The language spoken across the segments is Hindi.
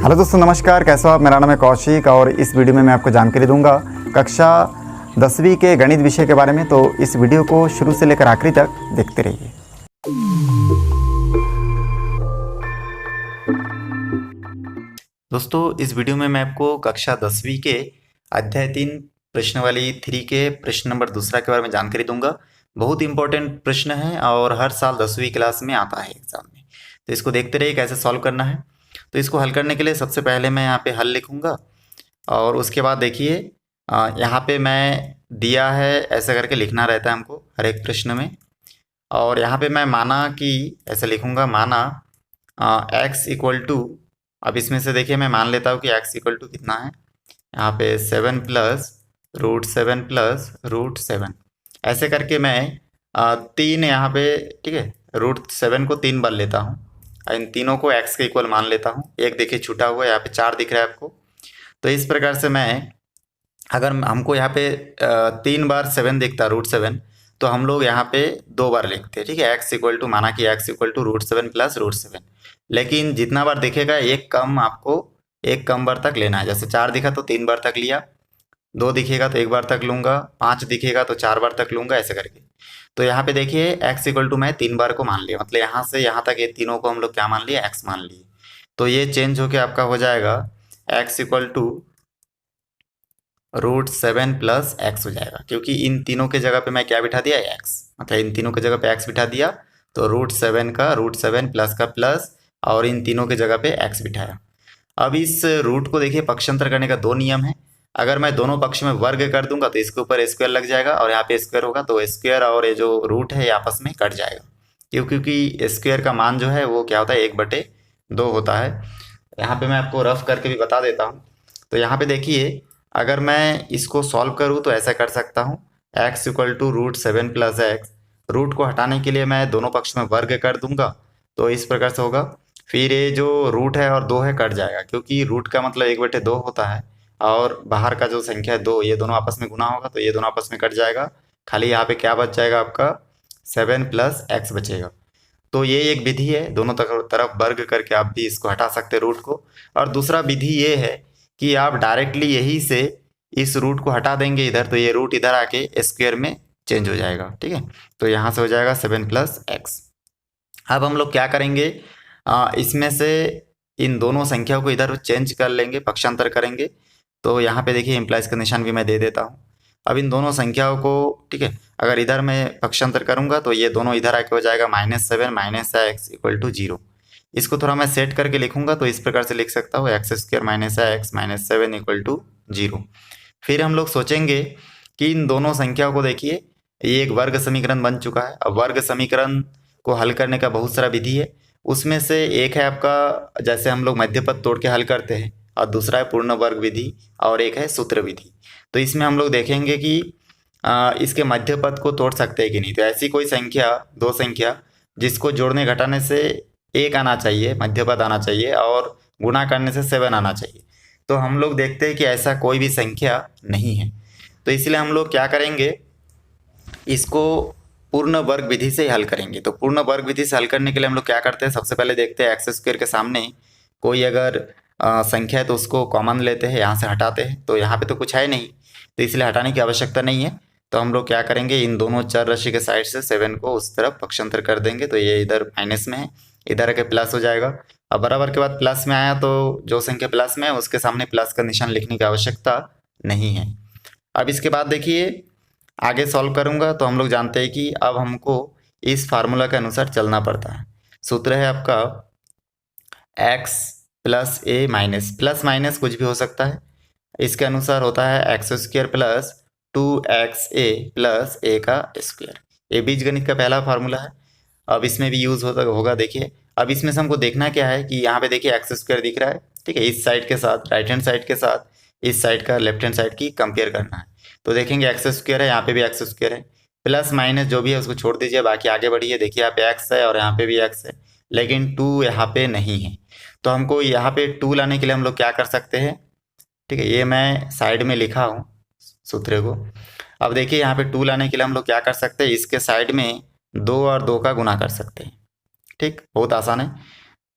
हेलो दोस्तों, नमस्कार। कैसे हो आप? मेरा नाम है कौशिक और इस वीडियो में मैं आपको जानकारी दूंगा कक्षा 10वीं के गणित विषय के बारे में। तो इस वीडियो को शुरू से लेकर आखिरी तक देखते रहिए। दोस्तों, इस वीडियो में मैं आपको कक्षा 10वीं के अध्याय 3 प्रश्नावली 3 के प्रश्न नंबर 2 के बारे में जानकारी दूंगा। बहुत इंपॉर्टेंट प्रश्न है और हर साल 10वीं क्लास में आता है एग्जाम में। तो इसको देखते रहिए कैसे सॉल्व करना है। तो इसको हल करने के लिए सबसे पहले मैं यहाँ पे हल लिखूंगा और उसके बाद देखिए यहाँ पे मैं दिया है ऐसा करके लिखना रहता है हमको हर एक प्रश्न में। और यहाँ पे मैं माना कि ऐसे लिखूंगा, माना x इक्वल टू, अब इसमें से देखिए मैं मान लेता हूँ कि x इक्वल टू कितना है, यहाँ पे 7 प्लस √7 ऐसे करके मैं 3 यहाँ पे, ठीक है, √7 को 3 बार लेता हूँ। इन तीनों को x के इक्वल मान लेता हूँ। एक देखिए छूटा हुआ है, यहाँ पे 4 दिख रहा है आपको। तो इस प्रकार से मैं, अगर हमको यहाँ पे 3 बार 7 दिखता √7, तो हम लोग यहाँ पे 2 बार लिखते हैं, ठीक है। x इक्वल टू, माना कि x इक्वल टू √7 प्लस √7, लेकिन जितना बार दिखेगा एक कम, आपको एक कम बार तक लेना है। जैसे 4 दिखा तो 3 बार तक लिया, 2 दिखेगा तो 1 बार तक लूंगा, 5 दिखेगा तो 4 बार तक लूंगा, ऐसे करके। तो यहाँ पे देखिए x इक्वल टू मैं 3 बार को मान लिया, मतलब यहाँ से यहाँ तक ये तीनों को हम लोग क्या मान लिए, x मान लिए। तो ये चेंज होके आपका हो जाएगा x equal to √7 plus x हो जाएगा, क्योंकि इन तीनों के जगह पे मैं क्या बिठा दिया, x, मतलब इन तीनों के जगह पे x बिठा दिया। तो √7 का √7 प्लस का प्लस, और इन तीनों के जगह पे x बिठाया। अब इस रूट को देखिए, पक्षांतर करने का 2 नियम है। अगर मैं दोनों पक्ष में वर्ग कर दूंगा तो इसके ऊपर स्क्वायर लग जाएगा और यहाँ पे स्क्वायर होगा, तो स्क्वायर और ये जो रूट है ये आपस में कट जाएगा, क्योंकि स्क्वायर का मान जो है वो क्या होता है, 1/2 होता है। यहाँ पे मैं आपको रफ करके भी बता देता हूँ। तो यहाँ पे देखिए, अगर मैं इसको सॉल्व करूँ तो ऐसा कर सकता हूँ, x equal to √7 plus x, रूट को हटाने के लिए मैं दोनों पक्ष में वर्ग कर दूंगा, तो इस प्रकार से होगा। फिर ये जो रूट है और 2 है कट जाएगा, क्योंकि रूट का मतलब 1/2 होता है, और बाहर का जो संख्या है 2, ये दोनों आपस में गुना होगा, तो ये दोनों आपस में कट जाएगा। खाली यहाँ पे क्या बच जाएगा, आपका 7 प्लस x बचेगा। तो ये एक विधि है, दोनों तरफ वर्ग करके आप भी इसको हटा सकते हैं रूट को। और दूसरा विधि ये है कि आप डायरेक्टली यही से इस रूट को हटा देंगे इधर, तो ये रूट इधर आके स्क्वायर में चेंज हो जाएगा, ठीक है। तो यहाँ से हो जाएगा 7 प्लस x। अब हम लोग क्या करेंगे, इसमें से इन दोनों संख्याओं को इधर चेंज कर लेंगे, पक्षांतर करेंगे। तो यहाँ पे देखिए इम्प्लाइज का निशान भी मैं दे देता हूँ। अब इन दोनों संख्याओं को, ठीक है, अगर इधर मैं पक्षांतर करूंगा तो ये दोनों इधर आके हो जाएगा -7 माइनस x इक्वल टू 0। इसको थोड़ा मैं सेट करके लिखूंगा, तो इस प्रकार से लिख सकता हूँ, x² minus x minus 7 equal to 0। फिर हम लोग सोचेंगे कि इन दोनों संख्याओं को देखिए, ये एक वर्ग समीकरण बन चुका है। अब वर्ग समीकरण को हल करने का बहुत सारा विधि है, उसमें से एक है आपका, जैसे हम लोग मध्य पद तोड़ के हल करते हैं, और दूसरा है पूर्ण वर्ग विधि, और एक है सूत्र विधि। तो इसमें हम लोग देखेंगे कि इसके मध्य पद को तोड़ सकते हैं कि नहीं। तो ऐसी कोई संख्या, 2 संख्या जिसको जोड़ने घटाने से 1 आना चाहिए, मध्य पद आना चाहिए, और गुणा करने से 7 आना चाहिए। तो हम लोग देखते हैं कि ऐसा कोई भी संख्या नहीं है। तो इसलिए हम लोग क्या करेंगे, इसको पूर्ण वर्ग विधि से हल करेंगे। तो पूर्ण वर्ग विधि से हल करने के लिए हम लोग क्या करते हैं, सबसे पहले देखते हैं x² के सामने कोई अगर संख्या है तो उसको कॉमन लेते हैं, यहाँ से हटाते हैं। तो यहाँ पे तो कुछ है नहीं, तो इसलिए हटाने की आवश्यकता नहीं है। तो हम लोग क्या करेंगे, इन दोनों चर राशि के साइड से 7 को उस तरफ पक्षांतर कर देंगे, तो ये इधर माइनस में है, इधर आके प्लस हो जाएगा। अब बराबर के बाद प्लस में आया, तो जो संख्या प्लस में है उसके सामने प्लस का निशान लिखने की आवश्यकता नहीं है। अब इसके बाद देखिए आगे सॉल्व करूंगा, तो हम लोग जानते हैं कि अब हमको इस फार्मूला के अनुसार चलना पड़ता है। सूत्र है आपका x plus a minus, plus minus कुछ भी हो सकता है, इसके अनुसार होता है x² plus 2xa plus a का स्क्वायर। ये बीजगणित का पहला फार्मूला है, अब इसमें भी यूज होगा। देखिए अब इसमें से हमको देखना क्या है कि यहाँ पे देखिए x² दिख रहा है, ठीक है, इस साइड के साथ, राइट हैंड साइड के साथ इस साइड का लेफ्ट हैंड साइड की कंपेयर करना है। तो देखेंगे x² है, यहाँ पे भी x² है, प्लस माइनस जो भी है उसको छोड़ दीजिए, बाकी आगे बढ़िए। देखिए यहाँ पे x है और यहाँ पे भी x है, लेकिन 2 यहाँ पे नहीं है। तो हमको यहाँ पे 2 लाने के लिए हम लोग क्या कर सकते हैं, ठीक है, ये मैं साइड में लिखा हूँ सूत्र को। अब देखिए यहाँ पे 2 लाने के लिए हम लोग क्या कर सकते हैं, इसके साइड में 2 और 2 का गुना कर सकते हैं, ठीक, बहुत आसान है।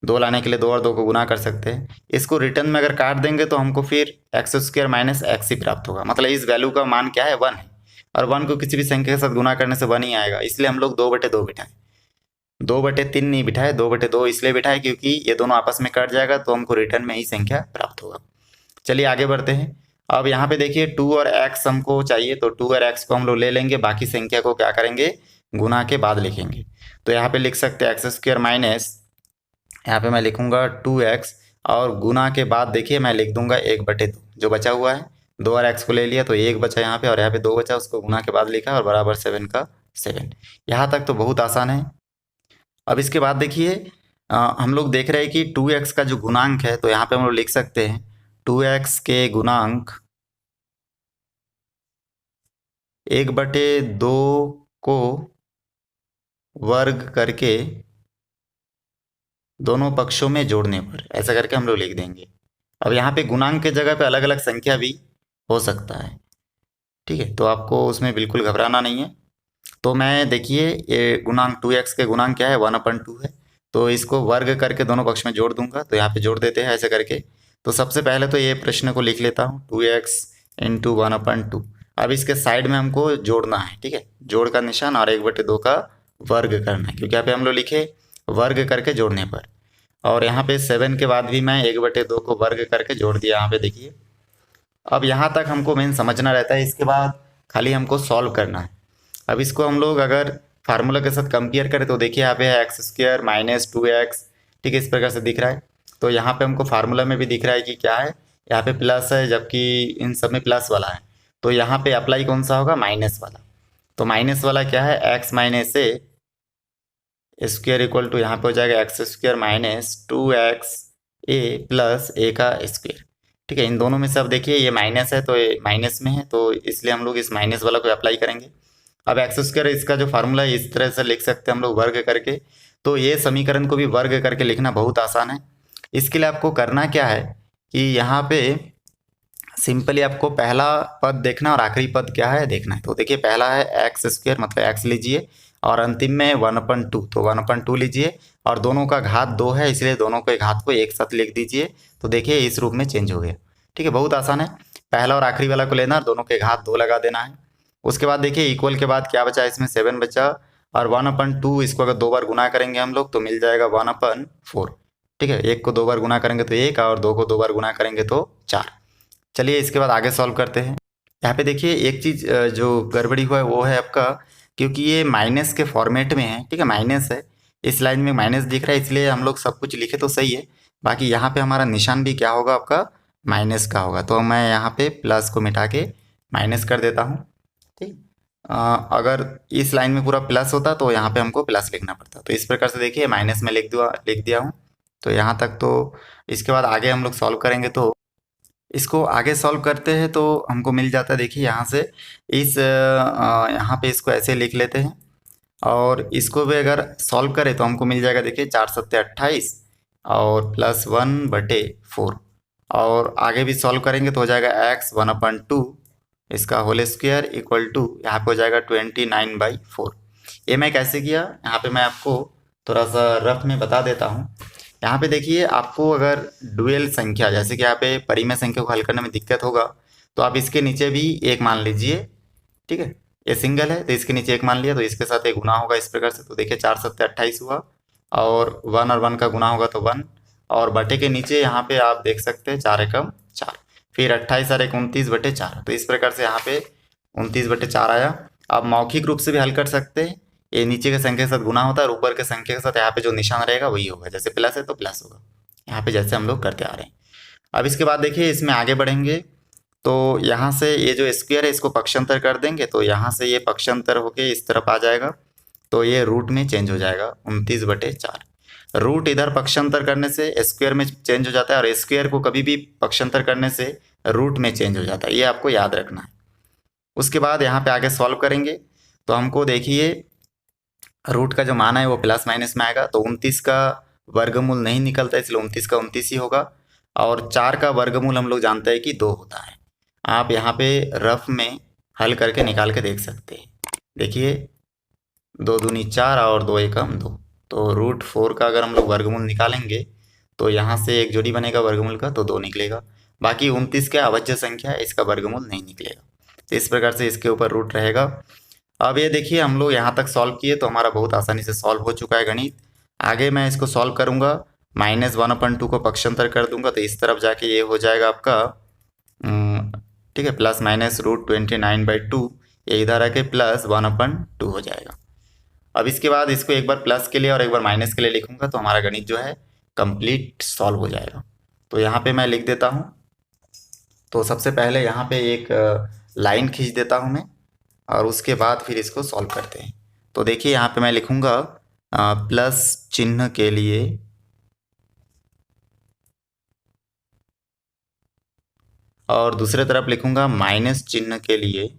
दो लाने के लिए दो और दो को गुना कर सकते हैं। इसको रिटर्न में अगर काट देंगे तो हमको फिर एक्स स्क्वायर माइनस एक्स ही प्राप्त होगा, मतलब इस वैल्यू का मान क्या है, 1 है, और 1 को किसी भी संख्या के साथ गुना करने से 1 ही आएगा, इसलिए हम लोग 2/2 बिठाए। 2/3 नहीं बिठाए, 2/2 इसलिए बिठाए क्योंकि ये दोनों आपस में कट जाएगा तो हमको रिटर्न में ही संख्या प्राप्त होगा। चलिए आगे बढ़ते हैं। अब यहाँ पे देखिए 2 और x हमको चाहिए, तो 2 और x को हम लोग ले लेंगे, बाकी संख्या को क्या करेंगे, गुना के बाद लिखेंगे। तो यहाँ पे लिख सकते हैं एक्स स्क्वायर माइनस, यहाँ पे मैं लिखूंगा 2x, और गुना के बाद देखिए मैं लिख दूंगा 1/2, जो बचा हुआ है 2 और x को ले लिया तो 1 बचा यहाँ पे, और यहाँ पे 2 बचा, उसको गुना के बाद लिखा और बराबर 7 का 7। यहाँ तक तो बहुत आसान है। अब इसके बाद देखिए हम लोग देख रहे हैं कि 2x का जो गुणांक है, तो यहाँ पे हम लोग लिख सकते हैं 2x के गुणांक 1/2 को वर्ग करके दोनों पक्षों में जोड़ने पर, ऐसा करके हम लोग लिख देंगे। अब यहाँ पे गुणांक के जगह पे अलग अलग संख्या भी हो सकता है, ठीक है, तो आपको उसमें बिल्कुल घबराना नहीं है। तो मैं देखिए ये गुणांक 2x के गुणांक क्या है, 1/2 है, तो इसको वर्ग करके दोनों पक्ष में जोड़ दूंगा, तो यहाँ पे जोड़ देते हैं ऐसे करके। तो सबसे पहले तो ये प्रश्न को लिख लेता हूँ 2x इंटू 1/2। अब इसके साइड में हमको जोड़ना है, ठीक है, जोड़ का निशान और 1/2 का वर्ग करना है, क्योंकि यहाँ पे हम लोग लिखे वर्ग करके जोड़ने पर। और यहाँ पे 7 के बाद भी मैं 1/2 को वर्ग करके जोड़ दिया, यहाँ पे देखिए। अब यहाँ तक हमको मेन समझना रहता है, इसके बाद खाली हमको सॉल्व करना है। अब इसको हम लोग अगर फार्मूला के साथ कंपेयर करें तो देखिए यहाँ पे है एक्स स्क्वायर माइनस 2x, ठीक है, इस प्रकार से दिख रहा है। तो यहाँ पे हमको फार्मूला में भी दिख रहा है कि क्या है, यहाँ पे प्लस है, जबकि इन सब में प्लस वाला है, तो यहाँ पे अप्लाई कौन सा होगा, माइनस वाला। तो माइनस वाला क्या है, x minus a square equal to यहाँ पे हो जाएगा x square minus 2x a plus a का स्क्वायर, ठीक है। इन दोनों में से अब देखिए ये माइनस है तो ये माइनस में है, तो इसलिए हम लोग इस माइनस वाला को अप्लाई करेंगे। अब एक्स स्क्वायर इसका जो फार्मूला है इस तरह से लिख सकते हैं हम लोग वर्ग करके। तो ये समीकरण को भी वर्ग करके लिखना बहुत आसान है। इसके लिए आपको करना क्या है कि यहाँ पे सिंपली आपको पहला पद देखना और आखिरी पद क्या है देखना है। तो देखिए पहला है एक्स स्क्वायर, मतलब एक्स लीजिए, और अंतिम में 1/2, तो 1/2 लीजिए, और दोनों का घात 2 है इसलिए दोनों के घात को एक साथ लिख दीजिए। तो देखिए इस रूप में चेंज हो गया, ठीक है, बहुत आसान है। पहला और आखिरी वाला को लेना और दोनों के घात 2 लगा देना है। उसके बाद देखिए इक्वल के बाद क्या बचा, इसमें 7 बचा, और 1/2 इसको अगर 2 बार गुना करेंगे हम लोग तो मिल जाएगा 1/4, ठीक है। 1 को 2 बार गुना करेंगे तो 1, और 2 को 2 बार गुना करेंगे तो 4। चलिए इसके बाद आगे सॉल्व करते हैं। यहाँ पे देखिए एक चीज़ जो गड़बड़ी हुआ है वो है आपका, क्योंकि ये माइनस के फॉर्मेट में है, ठीक है, माइनस है, इस लाइन में माइनस दिख रहा है, इसलिए हम लोग सब कुछ लिखे तो सही है, बाकी यहाँ पे हमारा निशान भी क्या होगा, आपका माइनस का होगा। तो मैं यहाँ पे प्लस को मिटा के माइनस कर देता हूँ, ठीक। अगर इस लाइन में पूरा प्लस होता तो यहाँ पे हमको प्लस लिखना पड़ता। तो इस प्रकार से देखिए माइनस में लिख दिया हूँ। तो यहाँ तक तो इसके बाद आगे हम लोग सॉल्व करेंगे, तो इसको आगे सॉल्व करते हैं तो हमको मिल जाता है, देखिए यहाँ से इस यहाँ पे इसको ऐसे लिख लेते हैं, और इसको भी अगर सॉल्व करें तो हमको मिल जाएगा, देखिए 4 7 28 और प्लस 1/4, और आगे भी सॉल्व करेंगे तो हो जाएगा x 1/2 इसका होल स्क्वायर इक्वल टू यहाँ पे हो जाएगा 29/4। ये मैं कैसे किया, यहाँ पे मैं आपको थोड़ा सा रफ में बता देता हूँ। यहाँ पे देखिए आपको अगर डुअल संख्या, जैसे कि यहाँ पे परिमेय संख्या को हल करने में दिक्कत होगा, तो आप इसके नीचे भी एक मान लीजिए, ठीक है, ये सिंगल है तो इसके नीचे एक मान लिया तो इसके साथ एक गुना होगा इस प्रकार से। तो देखिए 4 7 28 हुआ, और 1 और 1 का गुना होगा तो 1, और बटे के नीचे यहाँ पे आप देख सकते हैं 4 एकम 4, फिर 28 और 1 29/4, तो इस प्रकार से यहाँ पे 29/4 आया। आप मौखिक रूप से भी हल कर सकते हैं, ये नीचे के संख्या के साथ गुना होता है और ऊपर के संख्या के साथ यहाँ पे जो निशान रहेगा वही होगा, जैसे प्लस है तो प्लस होगा, यहाँ पे जैसे हम लोग करते आ रहे हैं। अब इसके बाद देखिए इसमें आगे बढ़ेंगे तो यहाँ से ये जो स्क्वायर है इसको पक्षांतर कर देंगे, तो यहाँ से ये पक्षांतर होके इस तरफ आ जाएगा, तो ये रूट में चेंज हो जाएगा 29/4। रूट इधर पक्षांतर करने से स्क्वायर में चेंज हो जाता है, और स्क्वायर को कभी भी पक्षांतर करने से रूट में चेंज हो जाता है, ये आपको याद रखना है। उसके बाद यहाँ पे आगे सॉल्व करेंगे तो हमको देखिए रूट का जो मान है वो प्लस माइनस में आएगा, तो 29 का वर्गमूल नहीं निकलता इसलिए 29 का 29 ही होगा, और 4 का वर्गमूल हम लोग जानते हैं कि 2 होता है। आप यहाँ पे रफ में हल करके निकाल के देख सकते हैं। देखिए 2 दूनी 4 और 2 एकम 2, तो √4 का अगर हम लोग वर्गमूल निकालेंगे तो यहाँ से एक जोड़ी बनेगा वर्गमूल का, तो 2 निकलेगा। बाकी 29 क्या अवज्य संख्या है, इसका वर्गमूल नहीं निकलेगा। तो इस प्रकार से इसके ऊपर रूट रहेगा। अब ये देखिए हम लोग यहाँ तक सॉल्व किए तो हमारा बहुत आसानी से सॉल्व हो चुका है गणित। आगे मैं इसको सॉल्व करूँगा, -1/2 को पक्षांतर कर दूंगा तो इस तरफ जाके ये हो जाएगा आपका ठीक है, प्लस माइनस √29/2, ये इधर आके +1/2 हो जाएगा। अब इसके बाद इसको एक बार प्लस के लिए और एक बार माइनस के लिए लिखूंगा तो हमारा गणित जो है कंप्लीट सॉल्व हो जाएगा। तो यहाँ पे मैं लिख देता हूँ। तो सबसे पहले यहाँ पे एक लाइन खींच देता हूँ मैं, और उसके बाद फिर इसको सॉल्व करते हैं। तो देखिए यहाँ पे मैं लिखूंगा प्लस चिन्ह के लिए और दूसरे तरफ लिखूंगा माइनस चिन्ह के लिए।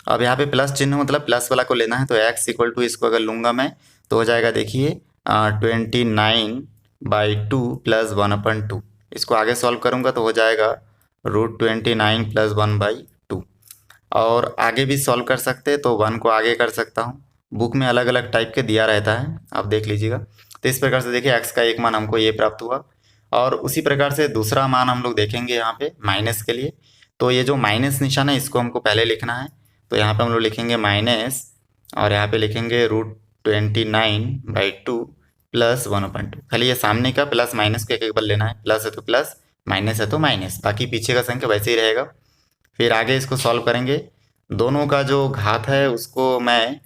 अब यहाँ पे प्लस चिन्ह मतलब प्लस वाला को लेना है, तो x = इसको अगर लूँगा मैं तो हो जाएगा देखिए 29/2 + 1/2। इसको आगे सॉल्व करूँगा तो हो जाएगा √29 + 1/2। और आगे भी सॉल्व कर सकते हैं तो 1 को आगे कर सकता हूँ, बुक में अलग अलग टाइप के दिया रहता है, आप देख लीजिएगा। तो इस प्रकार से देखिए x का एक मान हमको ये प्राप्त हुआ। और उसी प्रकार से दूसरा मान हम लोग देखेंगे यहाँ पे माइनस के लिए। तो ये जो माइनस निशान है इसको हमको पहले लिखना है, तो यहाँ पे हम लोग लिखेंगे माइनस और यहाँ पे लिखेंगे √29/2 + 1/2। खाली ये सामने का प्लस माइनस को एक एक बार लेना है, प्लस है तो प्लस, माइनस है तो माइनस, बाकी पीछे का संख्या वैसे ही रहेगा। फिर आगे इसको सॉल्व करेंगे, दोनों का जो घात है उसको मैं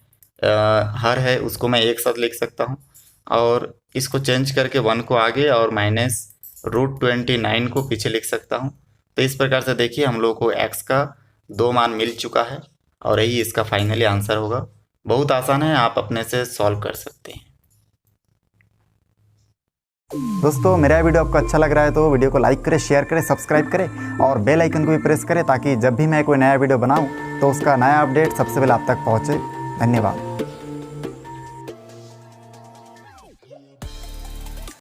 हर है उसको मैं एक साथ लिख सकता हूँ, और इसको चेंज करके 1 को आगे और माइनस √29 को पीछे लिख सकता हूँ। तो इस प्रकार से देखिए हम लोग को x का 2 मान मिल चुका है और यही इसका फाइनली आंसर होगा। बहुत आसान है, आप अपने से सॉल्व कर सकते हैं। दोस्तों मेरा वीडियो आपको अच्छा लग रहा है तो वीडियो को लाइक करें, शेयर करें, सब्सक्राइब करें और बेल आइकन को भी प्रेस करें ताकि जब भी मैं कोई नया वीडियो बनाऊं तो उसका नया अपडेट सबसे पहले आप तक पहुंचे। धन्यवाद।